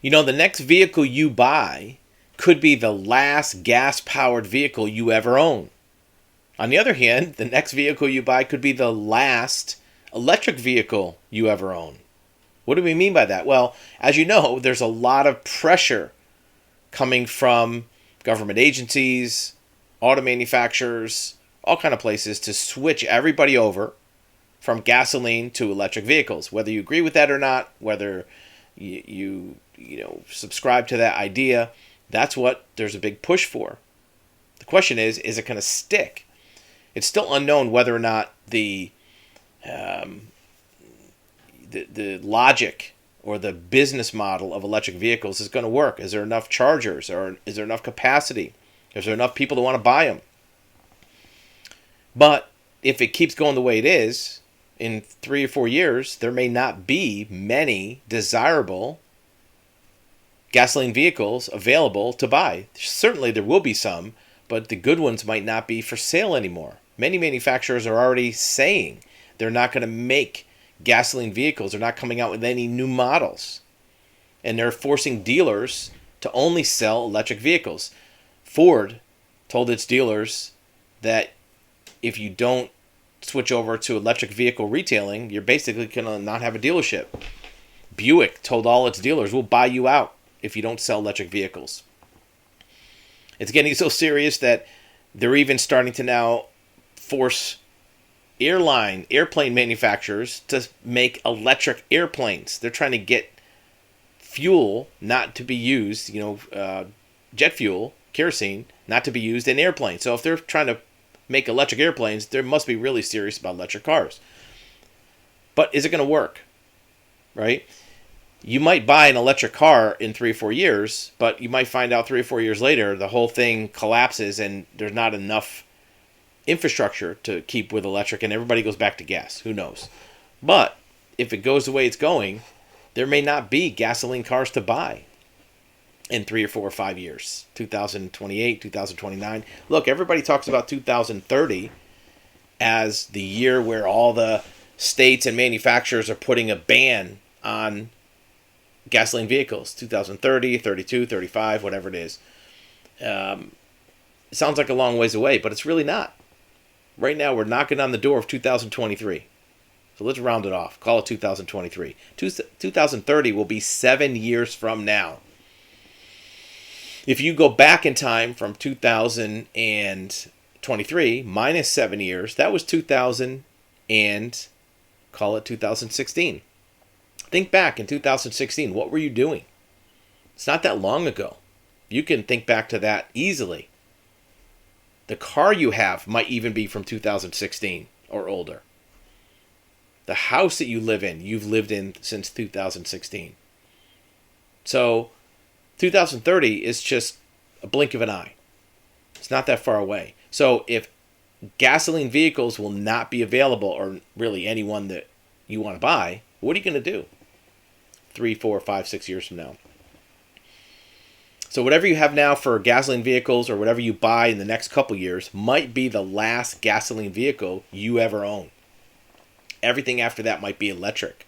The next vehicle you buy could be the last gas-powered vehicle you ever own. On the other hand, the next vehicle you buy could be the last electric vehicle you ever own. What do we mean by that? Well, as you know, there's a lot of pressure coming from government agencies, auto manufacturers, all kind of places to switch everybody over from gasoline to electric vehicles. Whether you agree with that or not, whether you subscribe to that idea, that's what there's a big push for. The question is it going to stick? It's still unknown whether or not the logic or the business model of electric vehicles is going to work. Is there enough chargers, or is there enough capacity? Is there enough people that want to buy them? But if it keeps going the way it is, in 3 or 4 years, there may not be many desirable gasoline vehicles available to buy. Certainly there will be some, but the good ones might not be for sale anymore. Many manufacturers are already saying they're not going to make gasoline vehicles. They're not coming out with any new models. And they're forcing dealers to only sell electric vehicles. Ford told its dealers that if you don't switch over to electric vehicle retailing, you're basically going to not have a dealership. Buick told all its dealers, we'll buy you out if you don't sell electric vehicles. It's getting so serious that they're even starting to now force airplane manufacturers to make electric airplanes. They're trying to get fuel not to be used, jet fuel, kerosene, not to be used in airplanes. So if they're trying to make electric airplanes, they must be really serious about electric cars. But is it going to work? Right? You might buy an electric car in 3 or 4 years, but you might find out 3 or 4 years later the whole thing collapses and there's not enough infrastructure to keep with electric and everybody goes back to gas. Who knows? But if it goes the way it's going, there may not be gasoline cars to buy in 3 or 4 or 5 years. 2028, 2029. Look, everybody talks about 2030 as the year where all the states and manufacturers are putting a ban on gasoline vehicles. 2030, 32, 35, whatever it is. It sounds like a long ways away, but it's really not. Right now, we're knocking on the door of 2023. So let's round it off. Call it 2023. 2030 will be 7 years from now. If you go back in time from 2023 minus 7 years, that was 2000 and call it 2016. Think back in 2016. What were you doing? It's not that long ago. You can think back to that easily. The car you have might even be from 2016 or older. The house that you live in, you've lived in since 2016. So 2030 is just a blink of an eye. It's not that far away. So if gasoline vehicles will not be available, or really anyone that you want to buy, what are you going to do 3, 4, 5, 6 years from now? So whatever you have now for gasoline vehicles or whatever you buy in the next couple years might be the last gasoline vehicle you ever own. Everything after that might be electric.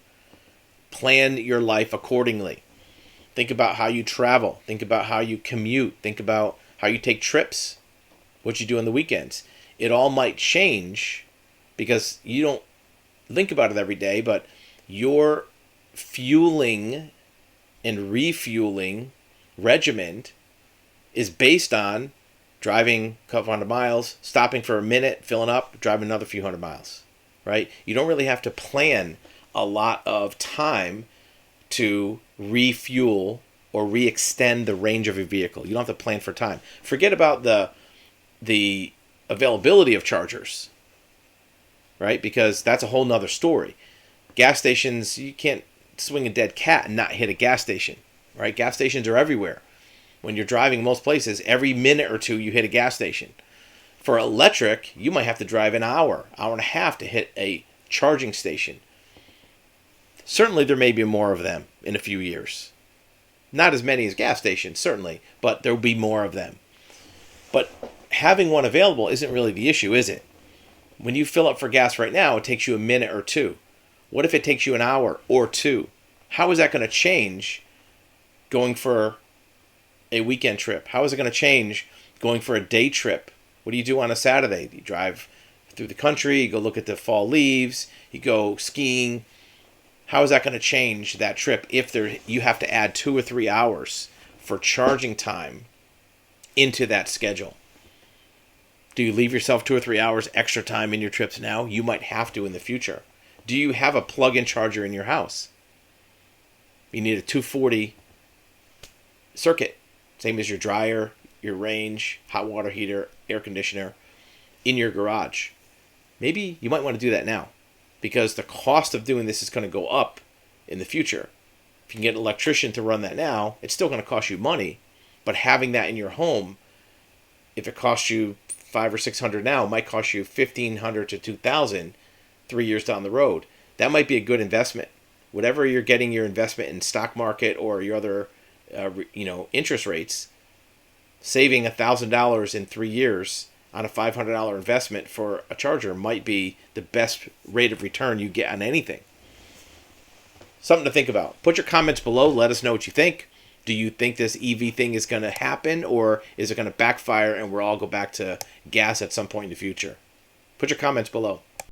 Plan your life accordingly. Think about how you travel. Think about how you commute. Think about how you take trips, what you do on the weekends. It all might change because you don't think about it every day, but your fueling and refueling regimen is based on driving a couple hundred miles, stopping for a minute, filling up, driving another few hundred miles, right? You don't really have to plan a lot of time to refuel or re-extend the range of your vehicle. You don't have to plan for time. Forget about the availability of chargers, right? Because that's a whole nother story. Gas stations, you can't swing a dead cat and not hit a gas station, right? Gas stations are everywhere. When you're driving most places, every minute or two you hit a gas station. For electric, you might have to drive an hour and a half to hit a charging station. Certainly there may be more of them in a few years. Not as many as gas stations, certainly, but there will be more of them. But having one available isn't really the issue, is it? When you fill up for gas right now, it takes you a minute or two. What if it takes you an hour or two? How is that going to change going for a weekend trip? How is it going to change going for a day trip? What do you do on a Saturday? You drive through the country, you go look at the fall leaves, you go skiing. How is that going to change that trip if you have to add 2 or 3 hours for charging time into that schedule? Do you leave yourself 2 or 3 hours extra time in your trips now? You might have to in the future. Do you have a plug-in charger in your house? You need a 240 circuit, same as your dryer, your range, hot water heater, air conditioner, in your garage. Maybe you might want to do that now, because the cost of doing this is going to go up in the future. If you can get an electrician to run that now, it's still going to cost you money, but having that in your home, if it costs you $500 or $600 now, it might cost you $1,500 to $2,000 3 years down the road. That might be a good investment. Whatever you're getting your investment in stock market or your other, interest rates, saving $1,000 in 3 years on a $500 investment for a charger might be the best rate of return you get on anything. Something to think about. Put your comments below. Let us know what you think. Do you think this EV thing is going to happen, or is it going to backfire and we'll all go back to gas at some point in the future? Put your comments below.